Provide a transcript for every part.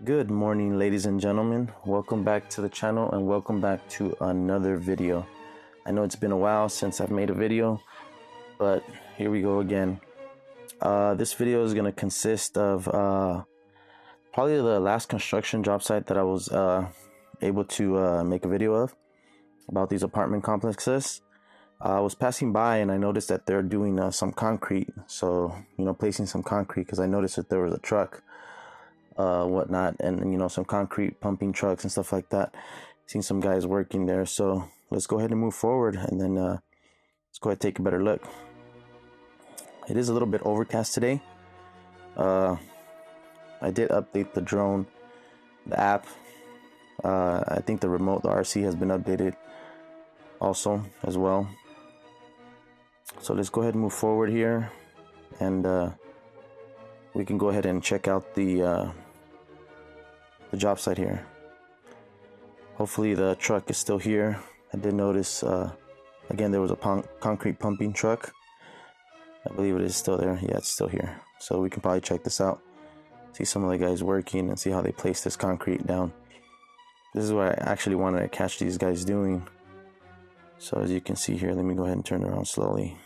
Good morning, ladies and gentlemen. Welcome back to the channel and welcome back to another video. I know it's been a while since I've made a video, but here we go again. This video is going to consist of probably the last construction job site that I was able to make a video of about these apartment complexes. I was passing by and I noticed that they're doing some concrete, so placing some concrete, because I noticed that there was a truck whatnot, and some concrete pumping trucks and stuff like that. Seen some guys working there, so let's go ahead and move forward, and then let's go ahead and take a better look. It is a little bit overcast today. I did update the drone, the app. I think the remote, the RC, has been updated also as well. So let's go ahead and move forward here, and we can go ahead and check out the job site here. Hopefully the truck is still here. I did notice again there was a concrete pumping truck. I believe it is still there. Yeah, it's still here. So we can probably check this out, see some of the guys working, and see how they place this concrete down. This is what I actually wanted to catch these guys doing. So as you can see here, let me go ahead and turn around slowly.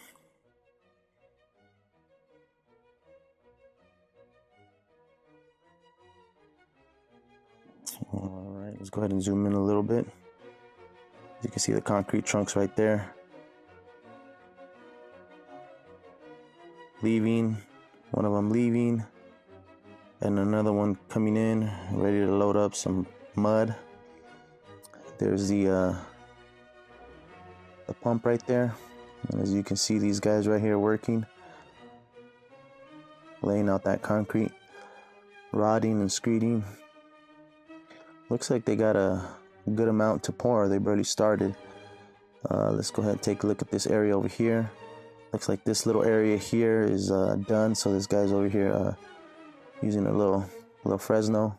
Alright, let's go ahead and zoom in a little bit. As you can see the concrete trunks right there. Leaving, one of them leaving, and another one coming in, ready to load up some mud. There's the pump right there, and as you can see, these guys right here working, laying out that concrete, rodding and screeding. Looks like they got a good amount to pour. They barely started. Let's go ahead and take a look at this area over here. Looks like this little area here is done. So this guy's over here using a little Fresno.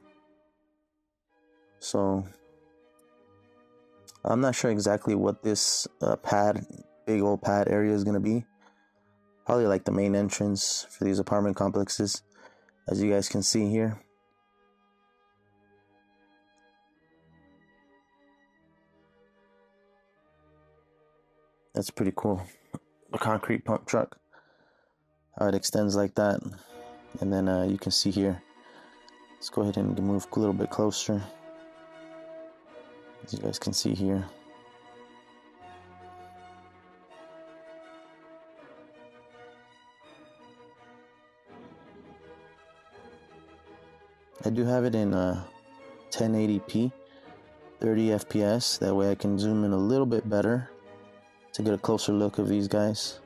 So I'm not sure exactly what this big old pad area is going to be. Probably like the main entrance for these apartment complexes, as you guys can see here. That's pretty cool. A concrete pump truck, how it extends like that. And then you can see here, let's go ahead and move a little bit closer, as you guys can see here. I do have it in 1080p, 30 FPS. That way I can zoom in a little bit better to get a closer look of these guys.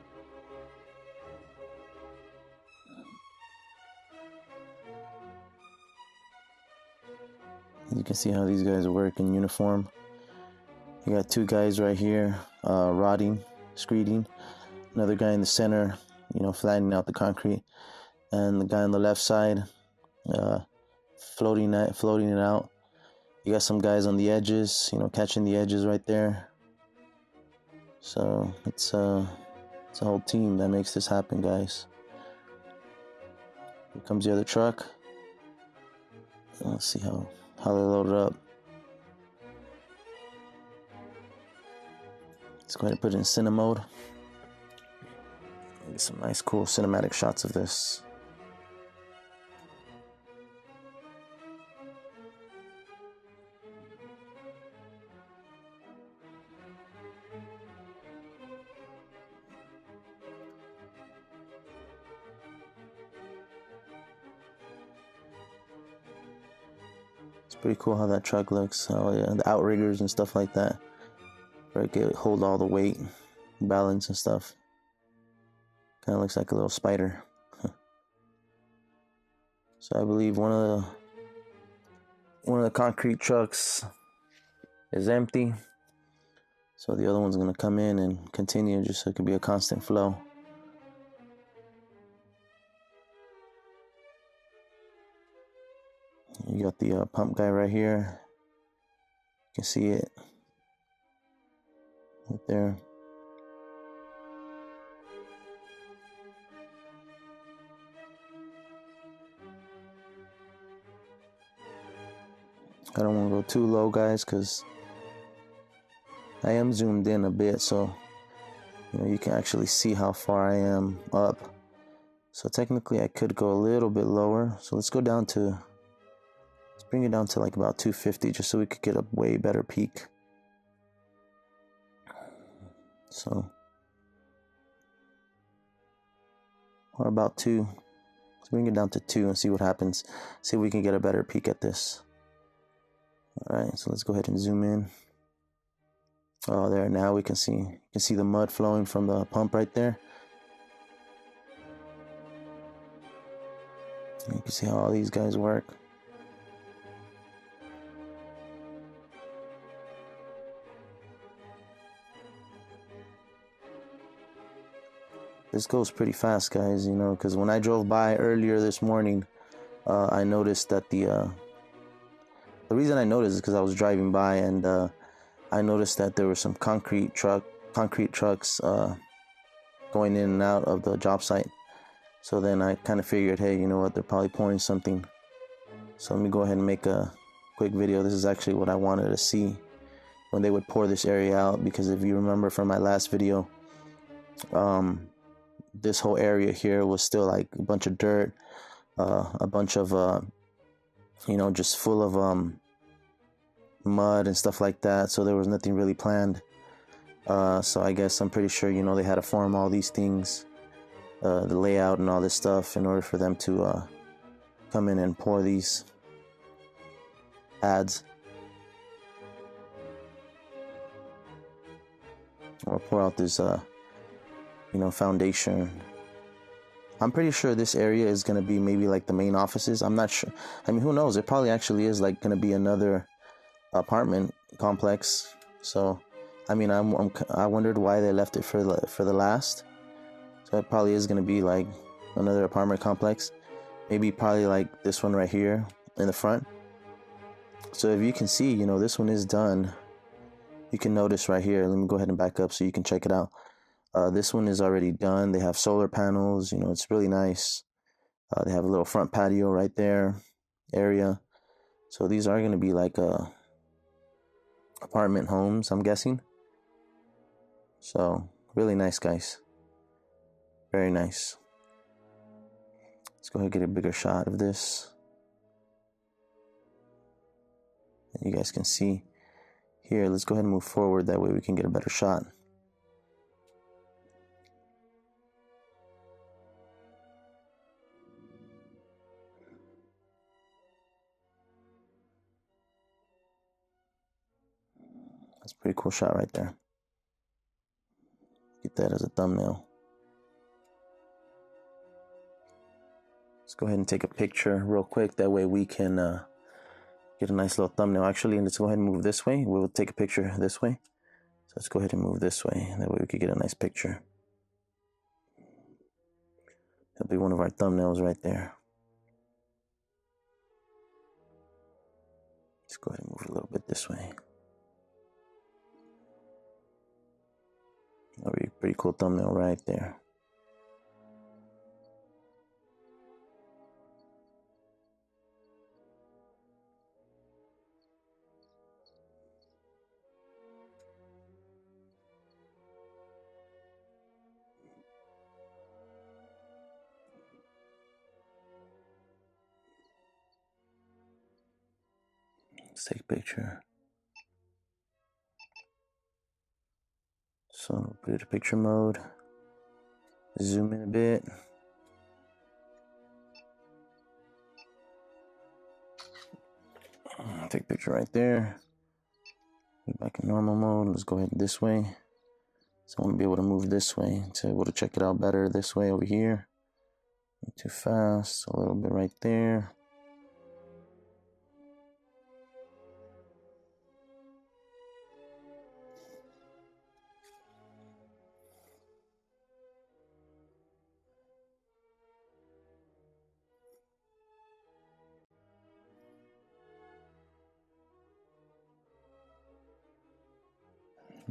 You can see how these guys work in uniform. You got two guys right here rodding, screeding, another guy in the center, flattening out the concrete, and the guy on the left side floating it out. You got some guys on the edges, catching the edges right there. So it's a whole team that makes this happen, guys. Here comes the other truck. Let's see how they load it up. Let's go ahead and put it in cine mode. Get some nice, cool cinematic shots of this. It's pretty cool how that truck looks. Oh yeah, the outriggers and stuff like that, where it can hold all the weight, balance and stuff. Kind of looks like a little spider. So I believe one of the concrete trucks is empty. So the other one's gonna come in and continue, just so it can be a constant flow. You got the pump guy right here. You can see it right there. I don't want to go too low, guys, because I am zoomed in a bit, so you can actually see how far I am up. So technically I could go a little bit lower. So let's bring it down to like about 250, just so we could get a way better peak. So, or about 2. Let's bring it down to 2 and see what happens. See if we can get a better peek at this. Alright, so let's go ahead and zoom in. Oh, there, now we can see. You can see the mud flowing from the pump right there. You can see how all these guys work. This goes pretty fast, guys, because when I drove by earlier this morning, I noticed that the reason I noticed is because I was driving by, and I noticed that there were some concrete trucks going in and out of the job site. So then I kind of figured, hey, you know what, they're probably pouring something. So let me go ahead and make a quick video. This is actually what I wanted to see when they would pour this area out, because if you remember from my last video, this whole area here was still like a bunch of dirt, a bunch of just full of mud and stuff like that. So there was nothing really planned. So I guess I'm pretty sure they had to form all these things, the layout and all this stuff, in order for them to come in and pour these pads, or pour out this foundation. I'm pretty sure this area is going to be maybe like the main offices. I'm not sure. I mean, who knows? It probably actually is like going to be another apartment complex. So I mean, I wondered why they left it for the last. So it probably is going to be like another apartment complex, maybe probably like this one right here in the front. So if you can see, this one is done. You can notice right here. Let me go ahead and back up so you can check it out. This one is already done. They have solar panels. It's really nice. They have a little front patio right there area. So these are going to be like apartment homes, I'm guessing. So really nice, guys. Very nice. Let's go ahead and get a bigger shot of this. And you guys can see here. Let's go ahead and move forward. That way we can get a better shot. That's a pretty cool shot right there. Get that as a thumbnail. Let's go ahead and take a picture real quick. That way we can get a nice little thumbnail. Actually, let's go ahead and move this way. We'll take a picture this way. So let's go ahead and move this way. That way we can get a nice picture. That'll be one of our thumbnails right there. Let's go ahead and move a little bit this way. That'll be a pretty cool thumbnail right there. Let's take a picture. So put it to picture mode. Zoom in a bit. Take a picture right there. Get back in normal mode. Let's go ahead this way. So I want to be able to move this way to be able to check it out better this way over here. Not too fast. A little bit right there.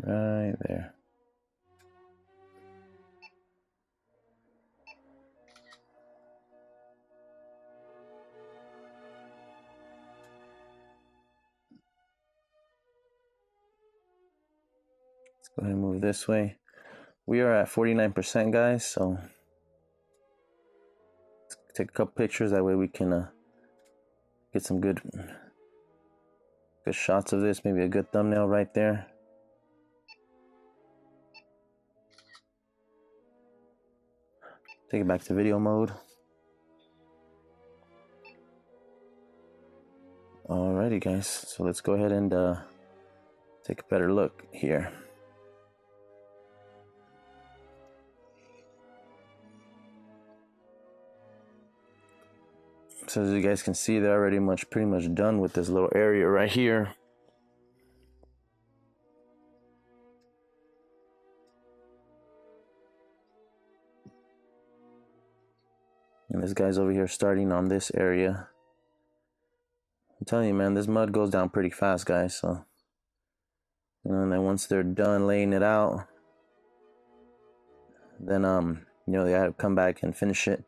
Right there. Go ahead and move this way. We are at 49%, guys, so let's take a couple pictures. That way we can get some good shots of this. Maybe a good thumbnail right there. Take it back to video mode. Alrighty, guys, so let's go ahead and take a better look here. So as you guys can see, they're already pretty much done with this little area right here. And this guy's over here starting on this area. I'm telling you, man, this mud goes down pretty fast, guys. So, you know, and then once they're done laying it out, then you know, they have to come back and finish it,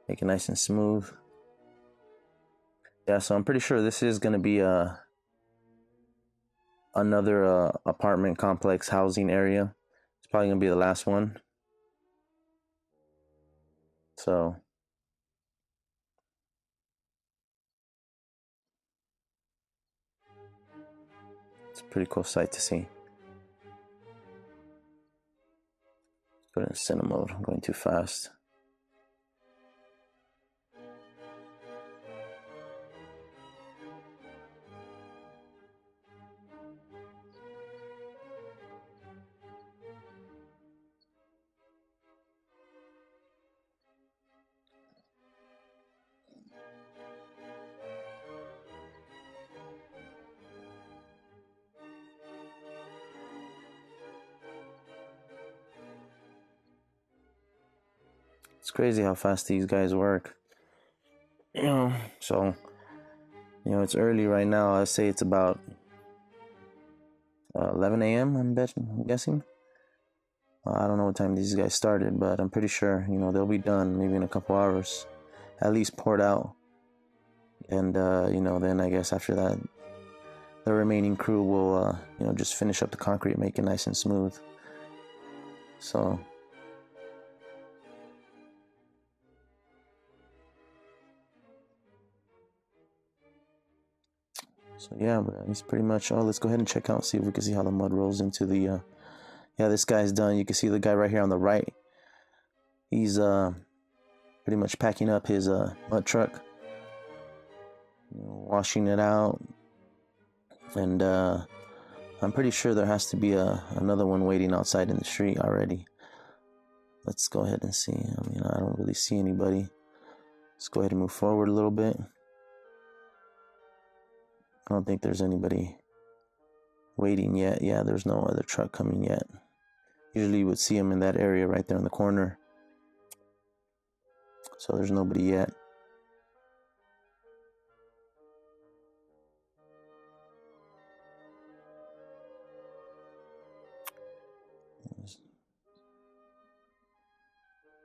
make it nice and smooth. Yeah, so I'm pretty sure this is gonna be another apartment complex housing area. It's probably gonna be the last one. So it's a pretty cool sight to see. Let's go to cinema mode. I'm going too fast. It's crazy how fast these guys work. You know, so, you know, it's early right now. I say it's about 11 a.m. I'm guessing. I don't know what time these guys started, but I'm pretty sure, you know, they'll be done maybe in a couple hours, at least poured out. And, you know, then I guess after that, the remaining crew will, you know, just finish up the concrete, make it nice and smooth. So yeah, but it's pretty much, oh, let's go ahead and check out, see if we can see how the mud rolls into the, yeah, this guy's done. You can see the guy right here on the right. He's pretty much packing up his mud truck, you know, washing it out. And I'm pretty sure there has to be another one waiting outside in the street already. Let's go ahead and see. I mean, I don't really see anybody. Let's go ahead and move forward a little bit. I don't think there's anybody waiting yet. Yeah, there's no other truck coming yet. Usually you would see them in that area right there in the corner. So there's nobody yet.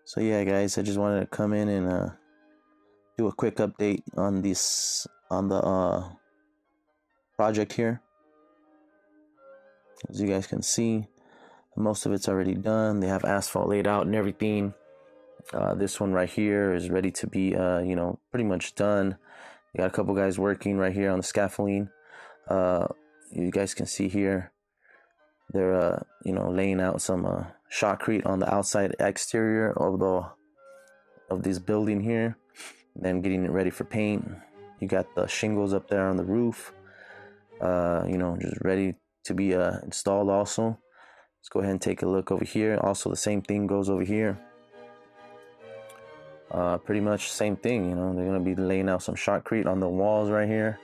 So yeah, guys, I just wanted to come in and do a quick update on this, on the project here. As you guys can see, most of it's already done. They have asphalt laid out and everything. This one right here is ready to be, you know, pretty much done. You got a couple guys working right here on the scaffolding. You guys can see here, they're, you know, laying out some shotcrete on the outside exterior of this building here. Then getting it ready for paint. You got the shingles up there on the roof. You know, just ready to be installed also. Let's go ahead and take a look over here. Also, the same thing goes over here. Pretty much same thing, you know, they're going to be laying out some shotcrete on the walls right here.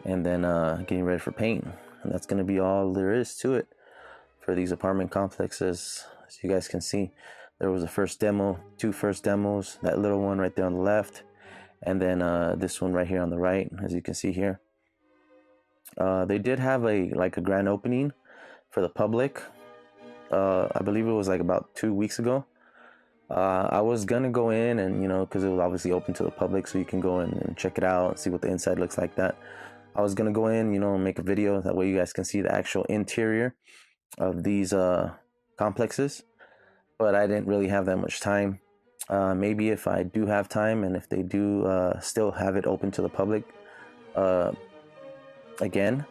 And then getting ready for paint. And that's going to be all there is to it for these apartment complexes. As you guys can see, there was a first demo, two first demos, that little one right there on the left. And then this one right here on the right, as you can see here. They did have a grand opening for the public. I believe it was like about 2 weeks ago. I was gonna go in and, you know, because it was obviously open to the public, so you can go in and check it out and see what the inside looks like. That I was gonna go in, you know, and make a video, that way you guys can see the actual interior. of these complexes, but I didn't really have that much time. Maybe if I do have time, and if they do still have it open to the public again,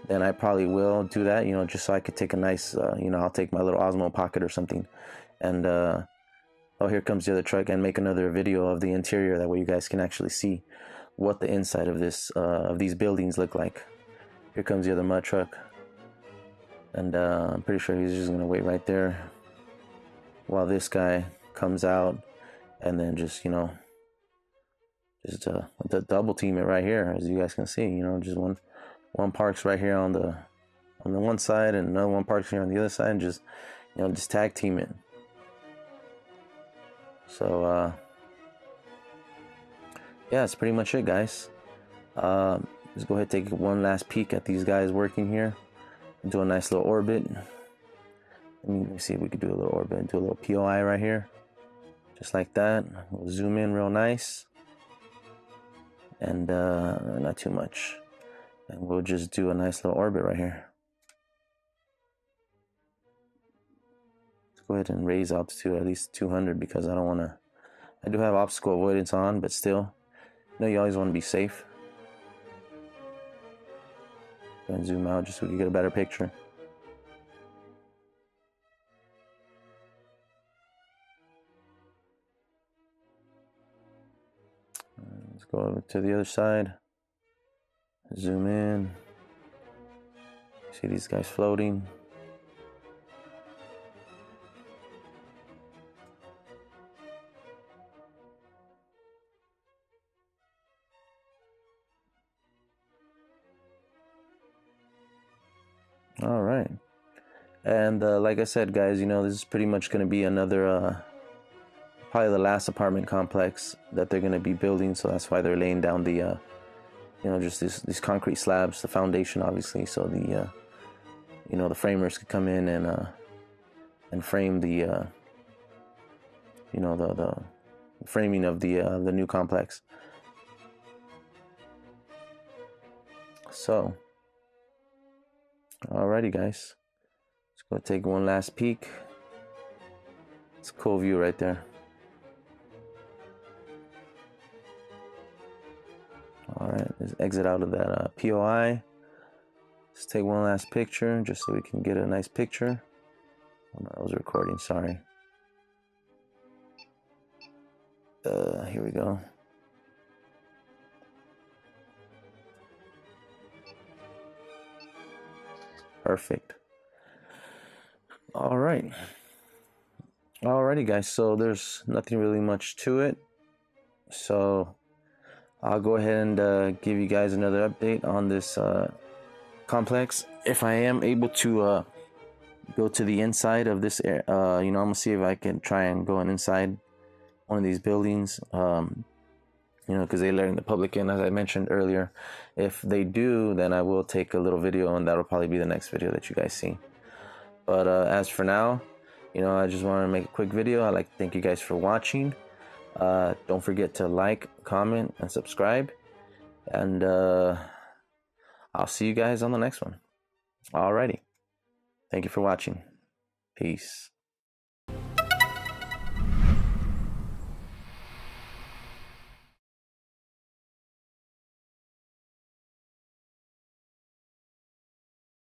then I probably will do that, just so I could take a nice, I'll take my little Osmo Pocket or something, and oh, here comes the other truck, and make another video of the interior. That way you guys can actually see what the inside of these buildings look like. Here comes the other mud truck, and I'm pretty sure he's just gonna wait right there while this guy comes out, and then just double team it right here, as you guys can see. Just one parks right here on the one side, and another one parks here on the other side, and just tag team it. So yeah, that's pretty much it, guys. Let's go ahead and take one last peek at these guys working here. Do a nice little orbit. Let me see if we could do a little orbit. Do a little POI right here, just like that. We'll zoom in real nice, and not too much. And we'll just do a nice little orbit right here. Let's go ahead and raise altitude at least 200, because I don't want to. I do have obstacle avoidance on, but still, you always want to be safe. Go ahead and zoom out just so we can get a better picture. Let's go over to the other side. Zoom in. See these guys floating. All right. And like I said, guys, this is pretty much going to be another, probably the last apartment complex that they're going to be building. So that's why they're laying down the, just these concrete slabs, the foundation, obviously. So the, the framers could come in and frame the, the framing of the new complex. So, alrighty, guys. Let's go take one last peek. It's a cool view right there. Alright, let's exit out of that POI. Let's take one last picture just so we can get a nice picture. Oh, no, I was recording, sorry. Here we go. Perfect. Alrighty, guys, so there's nothing really much to it. So I'll go ahead and give you guys another update on this complex. If I am able to go to the inside of this I'm gonna see if I can try and go inside one of these buildings, because they letting the public in, as I mentioned earlier. If they do, then I will take a little video, and that'll probably be the next video that you guys see. But as for now, I just wanted to make a quick video. I'd like to thank you guys for watching. Don't forget to like, comment, and subscribe. And I'll see you guys on the next one. Alrighty. Thank you for watching. Peace.